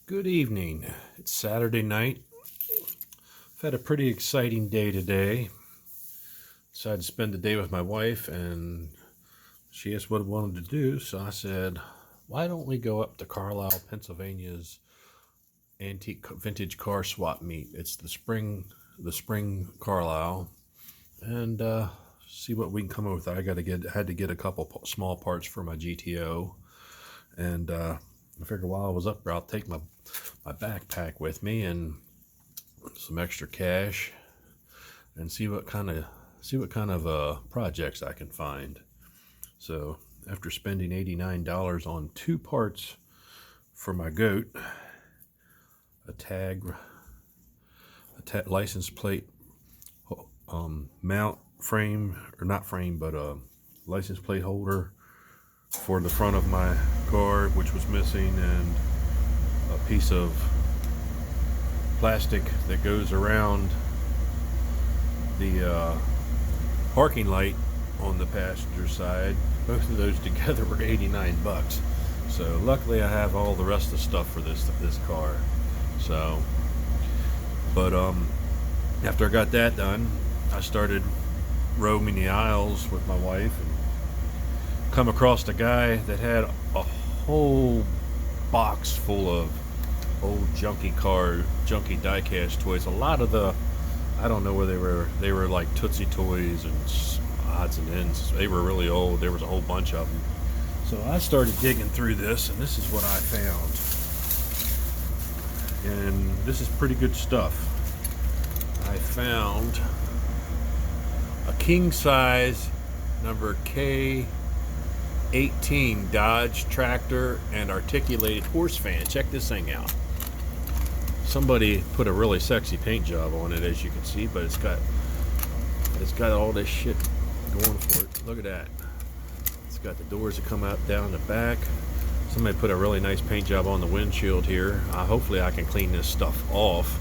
Good evening. It's Saturday night. I've had a pretty exciting day today. Decided to spend the day with my wife, and she asked what I wanted to do, so I said, why don't we go up to Carlisle, Pennsylvania's antique vintage car swap meet? It's the spring Carlisle, and see what we can come up with. Had to get a couple small parts for my GTO, and I figured while I was up there, I'll take my backpack with me and some extra cash, and see what kind of projects I can find. So after spending $89 on two parts for my goat, a license plate mount frame, or not frame, but a license plate holder for the front of my car, which was missing, and a piece of plastic that goes around the parking light on the passenger side. Both of those together were 89 bucks. So luckily I have all the rest of the stuff for this car. So, but after I got that done, I started roaming the aisles with my wife and come across a guy that had a whole box full of old junky diecast toys. A lot of I don't know where they were like Tootsie Toys and odds and ends. They were really old. There was a whole bunch of them. So I started digging through this, and this is what I found. And this is pretty good stuff. I found a king size number K18 Dodge tractor and articulated horse fan. Check this thing out. Somebody put a really sexy paint job on it, as you can see, but it's got all this shit going for it. Look at that. It's got the doors that come out down the back. Somebody put a really nice paint job on the windshield here. Hopefully I can clean this stuff off.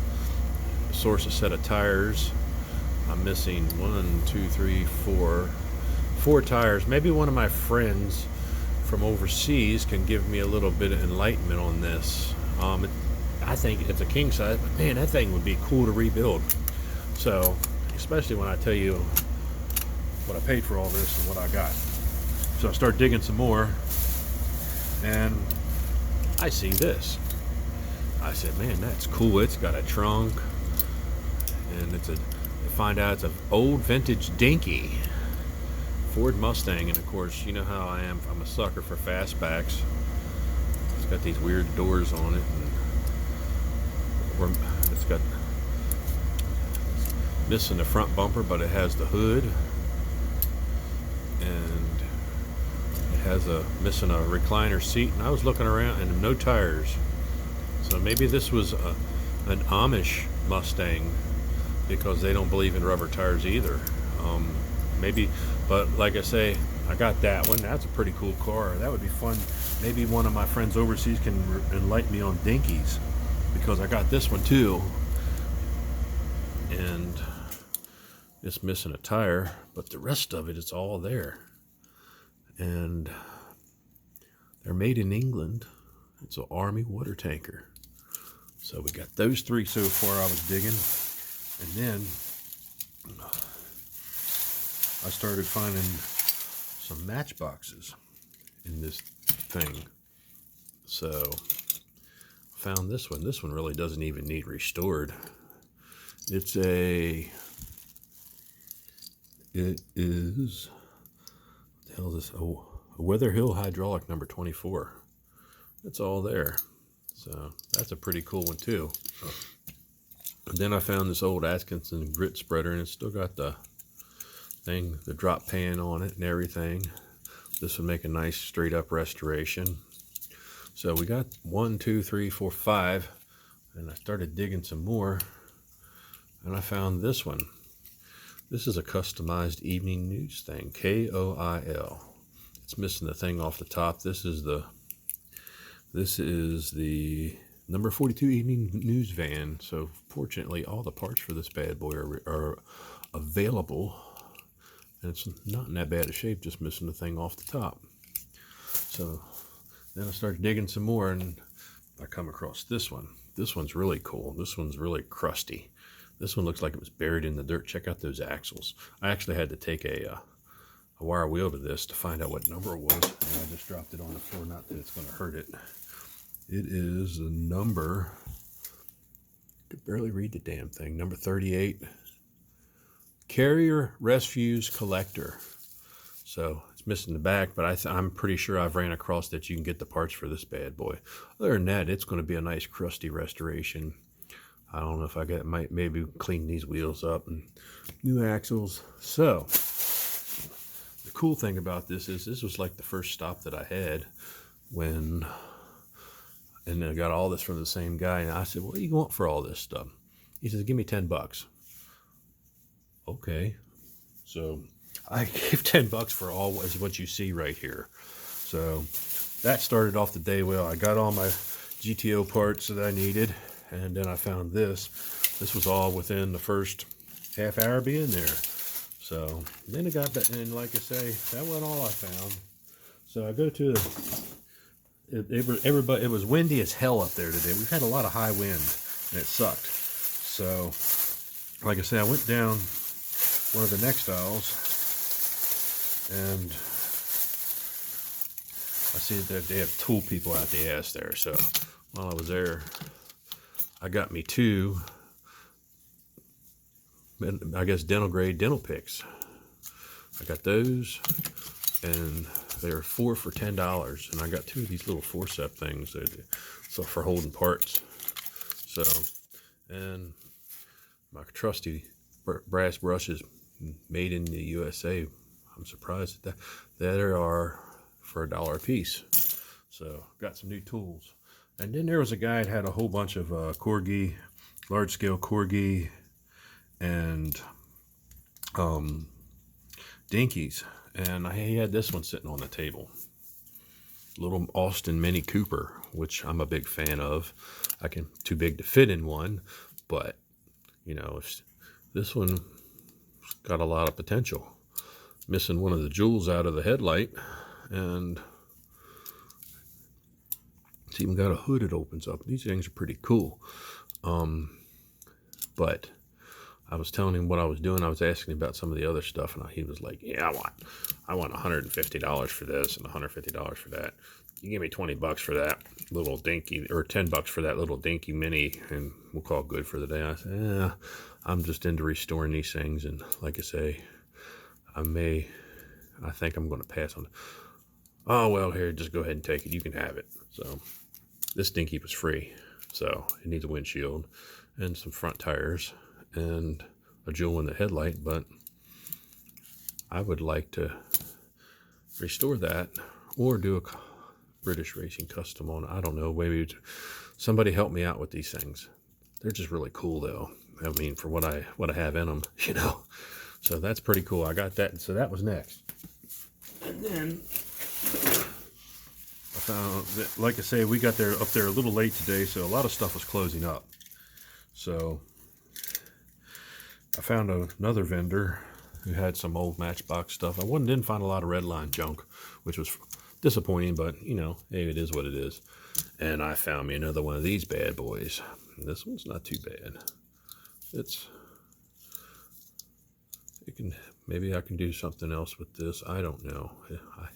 Source a set of tires. I'm missing 4 tires. Maybe one of my friends from overseas can give me a little bit of enlightenment on this. I think it's a king size, but man, that thing would be cool to rebuild. So, especially when I tell you what I paid for all this and what I got. So I start digging some more, and I see this. I said, man, that's cool. It's got a trunk, and I find out it's an old vintage Dinky Ford Mustang, and of course, you know how I am. I'm a sucker for fastbacks. It's got these weird doors on it, and it's missing the front bumper, but it has the hood, and it has missing a recliner seat. And I was looking around, and no tires. So maybe this was an Amish Mustang, because they don't believe in rubber tires either. Maybe, but like I say, I got that one. That's a pretty cool car. That would be fun. Maybe one of my friends overseas can enlighten me on Dinkies, because I got this one too, and it's missing a tire, but the rest of it's all there, and they're made in England. It's an Army water tanker. So we got those 3 so far. I was digging, and then I started finding some Matchboxes in this thing. So found this one. This one really doesn't even need restored. It is, what the hell is this? Oh, a Weather Hill hydraulic number 24. It's all there. So that's a pretty cool one too. And then I found this old Atkinson grit spreader, and it's still got the drop pan on it and everything. This would make a nice straight up restoration. So we got 1, 2, 3, 4, 5, and I started digging some more, and I found this one. This is a customized evening news thing, KOIL. It's missing the thing off the top. This is the number 42 evening news van. So fortunately, all the parts for this bad boy are available, and it's not in that bad a shape, just missing the thing off the top. So then I started digging some more, and I come across this one. This one's really cool. This one's really crusty. This one looks like it was buried in the dirt. Check out those axles. I actually had to take a wire wheel to this to find out what number it was, and I just dropped it on the floor. Not that it's going to hurt it. It is the number, I could barely read the damn thing, number 38, Carrier Refuse Collector. So it's missing the back, but I'm pretty sure I've ran across that you can get the parts for this bad boy. Other than that, it's going to be a nice crusty restoration. I don't know if I might maybe clean these wheels up and new axles. So the cool thing about this is this was like the first stop that I had when, and I got all this from the same guy. And I said, what do you want for all this stuff? He says, give me $10. Okay. So I gave $10 for all is what you see right here. So that started off the day well. I got all my GTO parts that I needed. And then I found this. This was all within the first half hour being there. So then it got back, and like I say, that wasn't all I found. So I go to it was windy as hell up there today. We've had a lot of high wind, and it sucked. So, like I say, I went down one of the next aisles, and I see that they have tool people out the ass there. So while I was there, I got me two, I guess, dental grade dental picks. I got those, and they were 4 for $10. And I got 2 of these little forceps things, so for holding parts. So, and my trusty brass brushes made in the USA. I'm surprised that there are for $1 a piece. So got some new tools. And then there was a guy that had a whole bunch of Corgi, large scale Corgi, and Dinkies. And he had this one sitting on the table. Little Austin Mini Cooper, which I'm a big fan of. Too big to fit in one, but you know, this one got a lot of potential. Missing one of the jewels out of the headlight, and it's even got a hood that opens up. These things are pretty cool. But I was telling him what I was doing. I was asking him about some of the other stuff, and he was like, yeah, I want $150 for this and $150 for that. You give me $20 for that little Dinky, or $10 for that little Dinky Mini, and we'll call it good for the day. I said, yeah, I'm just into restoring these things, and like I say, I think I'm going to pass on it. Oh, well, here, just go ahead and take it. You can have it. So this Dinky was free. So it needs a windshield and some front tires and a jewel in the headlight, but I would like to restore that or do a British Racing Custom on it. I don't know, maybe somebody help me out with these things. They're just really cool though. I mean, for what I have in them, you know. So that's pretty cool. I got that, so that was next. And then I found that, like I say, we got up there a little late today, so a lot of stuff was closing up. So I found another vendor who had some old Matchbox stuff. I didn't find a lot of Redline junk, which was disappointing, but you know, hey, it is what it is. And I found me another one of these bad boys. And this one's not too bad. Maybe I can do something else with this. I don't know. I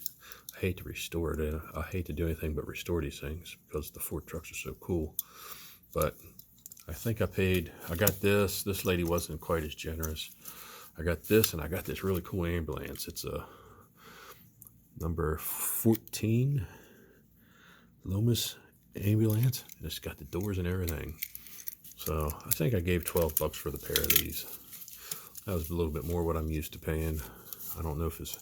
hate to restore it. I hate to do anything but restore these things because the Ford trucks are so cool. But I think I got this. This lady wasn't quite as generous. I got this, and I got this really cool ambulance. It's a number 14 Lomas ambulance. It's got the doors and everything. So I think I gave $12 for the pair of these. That was a little bit more what I'm used to paying. I don't know if this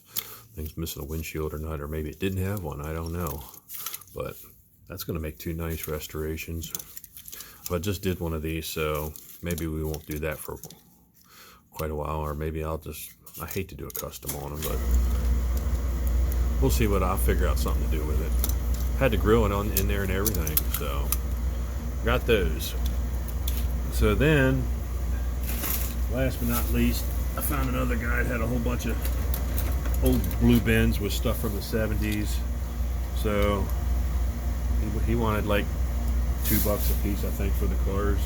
thing's missing a windshield or not, or maybe it didn't have one. I don't know. But that's going to make 2 nice restorations. I just did one of these, so maybe we won't do that for quite a while, or maybe I hate to do a custom on them, but we'll see what I'll figure out something to do with it. Had the grill in there and everything, so got those. So then, last but not least, I found another guy that had a whole bunch of old blue bins with stuff from the 70s. So he wanted like $2 a piece, I think, for the cars.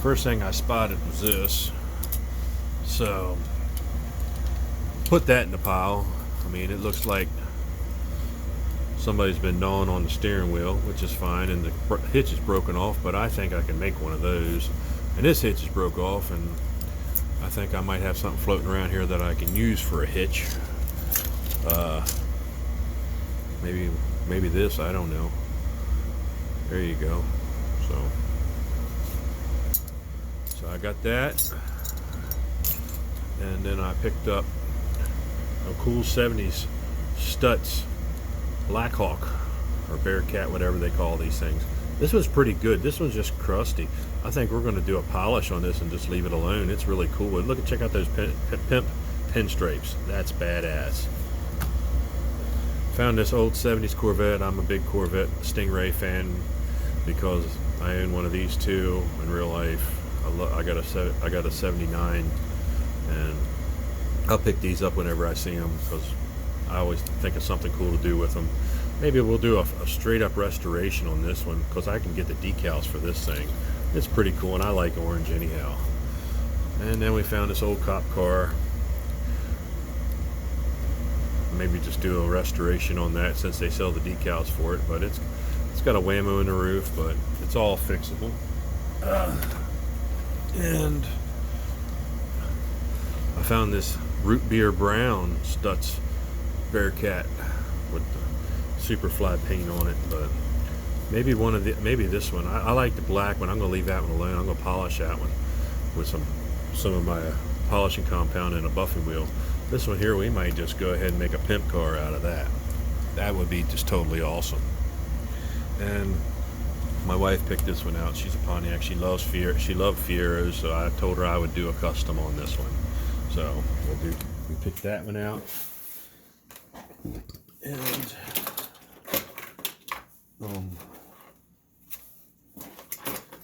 First thing I spotted was this, so put that in the pile. I mean, it looks like somebody's been gnawing on the steering wheel, which is fine, and the hitch is broken off, but I think I can make one of those. And this hitch is broke off, and I think I might have something floating around here that I can use for a hitch. Maybe this, I don't know. There you go. So I got that, and then I picked up a cool 70s Stutz Blackhawk or Bearcat, whatever they call these things. This was pretty good. This one's just crusty. I think we're going to do a polish on this and just leave it alone. It's really cool. And check out those pimp pinstripes. That's badass. Found this old 70s Corvette. I'm a big Corvette Stingray fan because I own one of these too in real life. I got a 79, and I'll pick these up whenever I see them because I always think of something cool to do with them. Maybe we'll do a straight up restoration on this one because I can get the decals for this thing. It's pretty cool, and I like orange anyhow. And then we found this old cop car. Maybe just do a restoration on that since they sell the decals for it. But it's got a whammo in the roof, but it's all fixable. And I found this root beer brown Stutz Bearcat with the Superfly paint on it, but maybe this one. I like the black one. I'm gonna leave that one alone. I'm gonna polish that one with some of my polishing compound and a buffing wheel. This one here, we might just go ahead and make a pimp car out of that. That would be just totally awesome. And my wife picked this one out. She's a Pontiac. She loved Fieros, so I told her I would do a custom on this one. So we picked that one out. And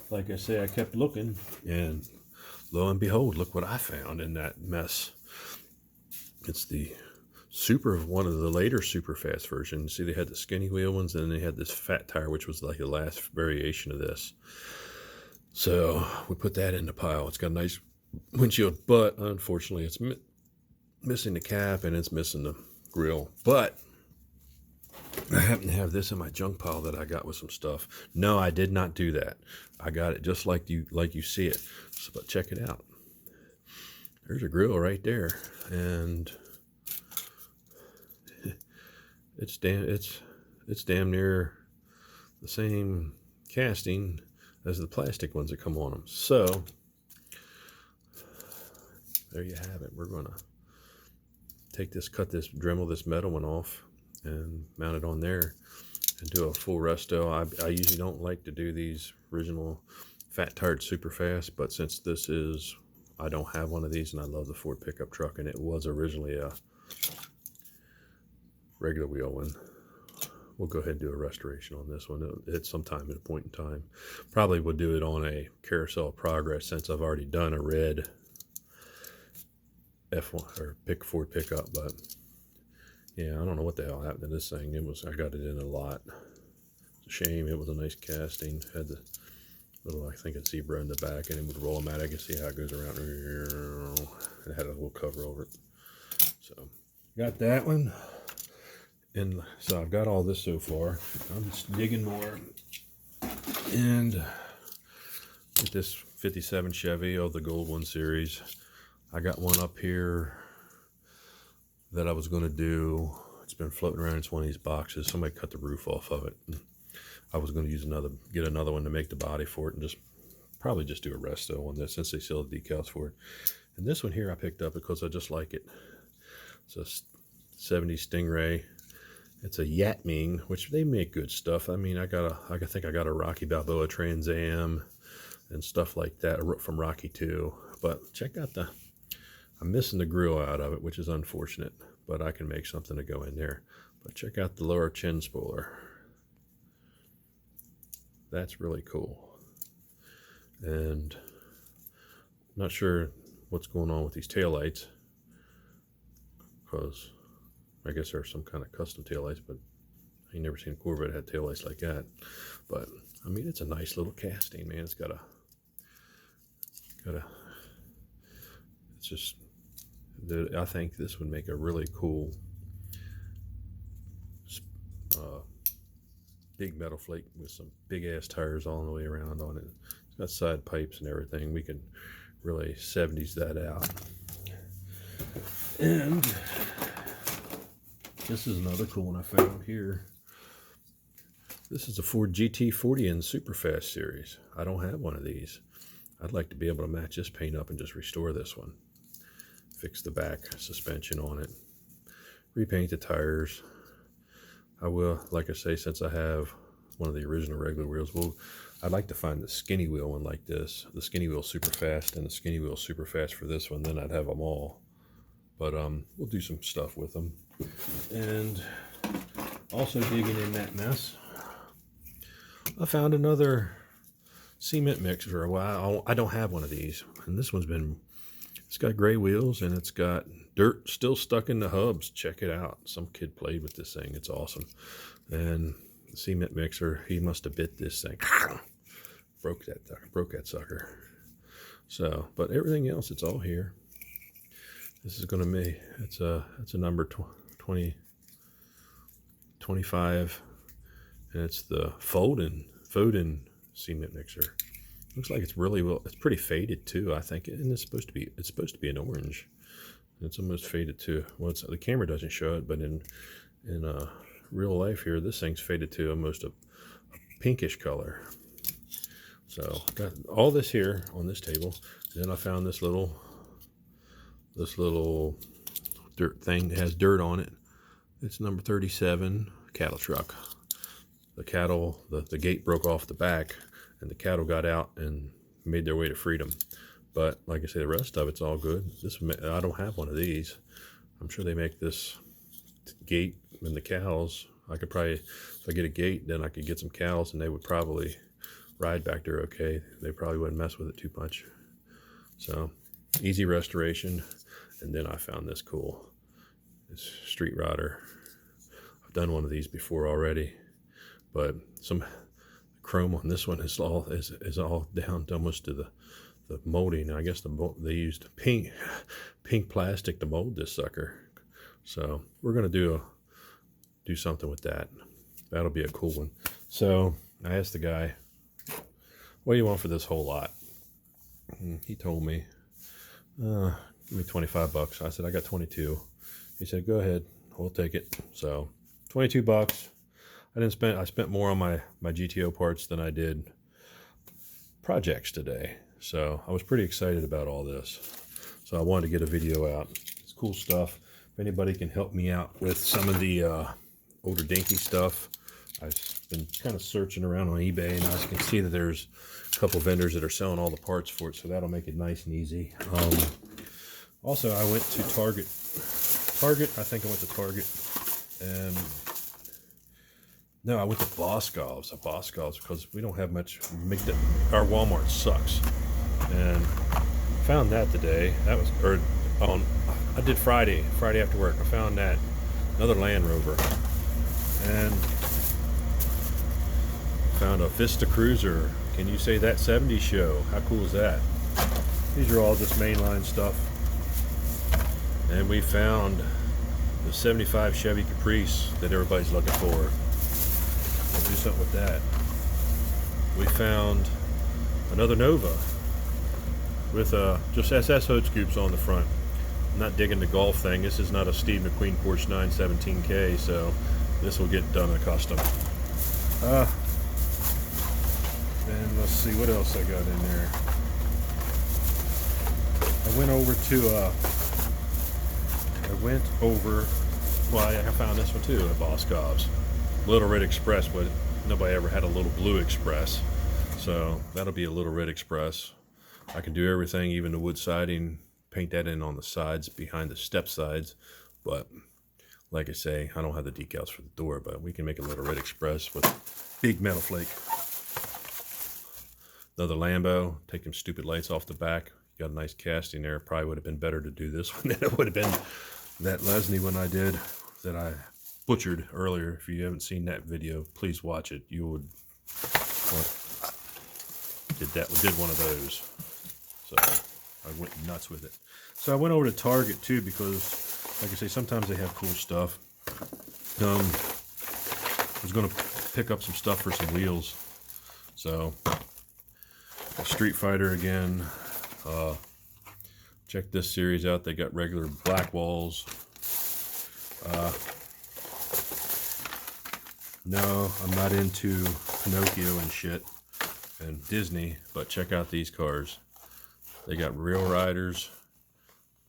like I say, I kept looking, and lo and behold, look what I found in that mess. It's one of the later Superfast versions. See, they had the skinny wheel ones, and then they had this fat tire, which was like the last variation of this. So we put that in the pile. It's got a nice windshield, but unfortunately it's missing the cap and it's missing the grill. But I happen to have this in my junk pile that I got with some stuff. No, I did not do that. I got it just like you see it. So, but check it out. There's a grill right there, and it's damn near the same casting as the plastic ones that come on them. So there you have it. We're gonna cut this Dremel this metal one off and mount it on there and do a full resto. I usually don't like to do these original fat tired Superfast, but since I don't have one of these, and I love the Ford pickup truck, and it was originally a regular wheel one, we'll go ahead and do a restoration on this one at some time, at a point in time. Probably would do it on a Carousel Progress since I've already done a red F1 or Ford pickup, but yeah, I don't know what the hell happened to this thing. I got it in a lot. It's a shame. It was a nice casting. Had the little, I think, a zebra in the back, and it would roll them out. I can see how it goes around. It had a little cover over it. So got that one. And so I've got all this so far. I'm just digging more. And with this 57 Chevy, the Gold One series, I got one up here that I was going to do. It's been floating around. It's one of these boxes. Somebody cut the roof off of it. I was going to get another one to make the body for it, and probably just do a resto on this since they sell the decals for it. And this one here I picked up because I just like it. It's a 70 Stingray. It's a Yatming, which they make good stuff. I mean, I think I got a Rocky Balboa Trans Am and stuff like that from Rocky 2. But check out I'm missing the grill out of it, which is unfortunate, but I can make something to go in there. But check out the lower chin spoiler. That's really cool. And I'm not sure what's going on with these taillights, because I guess there's some kind of custom taillights, but I ain't never seen a Corvette that had taillights like that. But I mean, it's a nice little casting, man. It's got a, it's just, I think this would make a really cool big metal flake with some big ass tires all the way around on it. It's got side pipes and everything. We can really 70s that out. And this is another cool one I found here. This is a Ford GT40 in Superfast series. I don't have one of these. I'd like to be able to match this paint up and just restore this one. Fix the back suspension on it. Repaint the tires. I will, like I say, since I have one of the original regular wheels, I'd like to find the skinny wheel one like this. The skinny wheel Superfast and the skinny wheel Superfast for this one. Then I'd have them all. But we'll do some stuff with them. And also digging in that mess, I found another cement mixer. Well, I don't have one of these. And this one's it's got gray wheels and it's got dirt still stuck in the hubs. Check it out. Some kid played with this thing. It's awesome. And the cement mixer, he must have bit this thing. Broke that sucker. So, but everything else, it's all here. This is going to be, it's a number 25, and it's the Foden cement mixer. Looks like it's really well. It's pretty faded too, I think, and it's supposed to be an orange. It's almost faded too. Well, the camera doesn't show it, but in real life here, this thing's faded to almost a pinkish color. So got all this here on this table. Then I found this little dirt thing that has dirt on it. It's number 37 cattle truck. The cattle, the gate broke off the back, and the cattle got out and made their way to freedom. But like I say, the rest of it's all good. I don't have one of these. I'm sure they make this gate and the cows. I could probably, if I get a gate, then I could get some cows and they would probably ride back there okay. They probably wouldn't mess with it too much. So easy restoration. And then I found this cool, this street rodder. I've done one of these before already, but some chrome on this one is all down to almost to the molding. I guess they used pink plastic to mold this sucker. So we're gonna do something with that. That'll be a cool one. So I asked the guy, what do you want for this whole lot? And he told me, give me 25 bucks. I said, I got 22. He said, go ahead, we'll take it. So 22 bucks. I spent more on my GTO parts than I did projects today. So I was pretty excited about all this. So I wanted to get a video out. It's cool stuff. If anybody can help me out with some of the older Dinky stuff, I've been kind of searching around on eBay, and I can see that there's a couple vendors that are selling all the parts for it, so that'll make it nice and easy. Also, I went to Target. I think I went to Target, and no, I went to Boscov's. Because we don't have much. Our Walmart sucks, and found that today. That was, I did Friday after work. I found that another Land Rover, and found a Vista Cruiser. Can you say that 70s show? How cool is that? These are all just mainline stuff. And we found the 75 Chevy Caprice that everybody's looking for. We'll do something with that. We found another Nova with just SS hood scoops on the front. I'm not digging the Golf thing. This is not a Steve McQueen Porsche 917K, so this will get done a custom. And let's see what else I got in there. I went over, well, I found this one too at Boscov's. Little Red Express, but nobody ever had a little blue Express. So that'll be a Little Red Express. I can do everything, even the wood siding, paint that in on the sides, behind the step sides. But like I say, I don't have the decals for the door, but we can make a Little Red Express with big metal flake. Another Lambo, take them stupid lights off the back. Got a nice casting there. Probably would have been better to do this one than it would have been that Lesney one I did that I butchered earlier. If you haven't seen that video, please watch it. You would want did one of those. So I went nuts with it. So I went over to Target too because, like I say, sometimes they have cool stuff. I was going to pick up some stuff for some wheels. So Street Fighter again. Check this series out. They got regular black walls. No, I'm not into Pinocchio and shit and Disney, but check out these cars. They got real riders.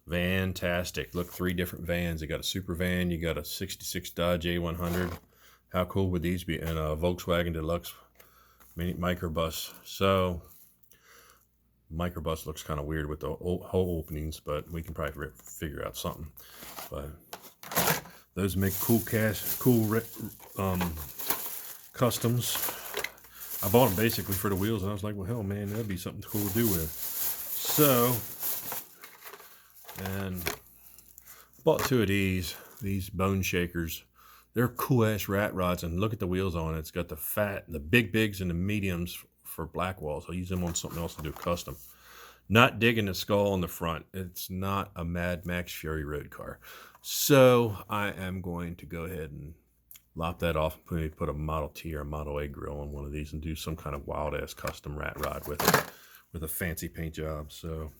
Fantastic. Look, 3 different vans. They got a super van. You got a 66 Dodge A100. How cool would these be? And a Volkswagen Deluxe mini microbus. So microbus looks kind of weird with the hole openings, but we can probably figure out something. But those make cool customs. I bought them basically for the wheels, and I was like, well, hell, man, that'd be something cool to do with. So, and bought 2 of these bone shakers. They're cool ass rat rods, and look at the wheels on it. It's got the big bigs and the mediums for black walls. I'll use them on something else to do custom. Not digging the skull on the front. It's not a Mad Max Fury Road car. So I am going to go ahead and lop that off and put a Model T or a Model A grill on one of these and do some kind of wild ass custom rat rod with it, with a fancy paint job. So,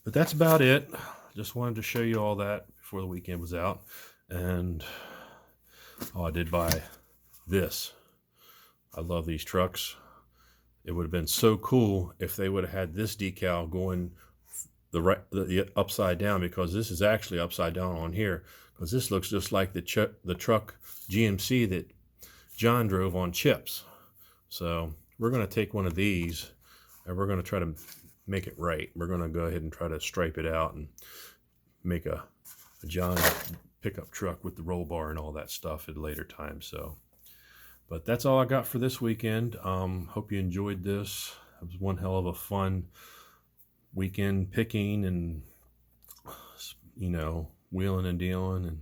but that's about it. Just wanted to show you all that before the weekend was out. And oh, I did buy this. I love these trucks. It would have been so cool if they would have had this decal going the upside down, because this is actually upside down on here, because this looks just like the truck GMC that John drove on chips. So we're going to take one of these and we're going to try to make it right. We're going to go ahead and try to stripe it out and make a John pickup truck with the roll bar and all that stuff at a later time. So, but that's all I got for this weekend. Hope you enjoyed this. It was one hell of a fun weekend picking and, you know, wheeling and dealing,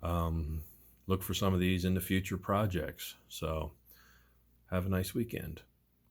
and look for some of these in the future projects. So have a nice weekend.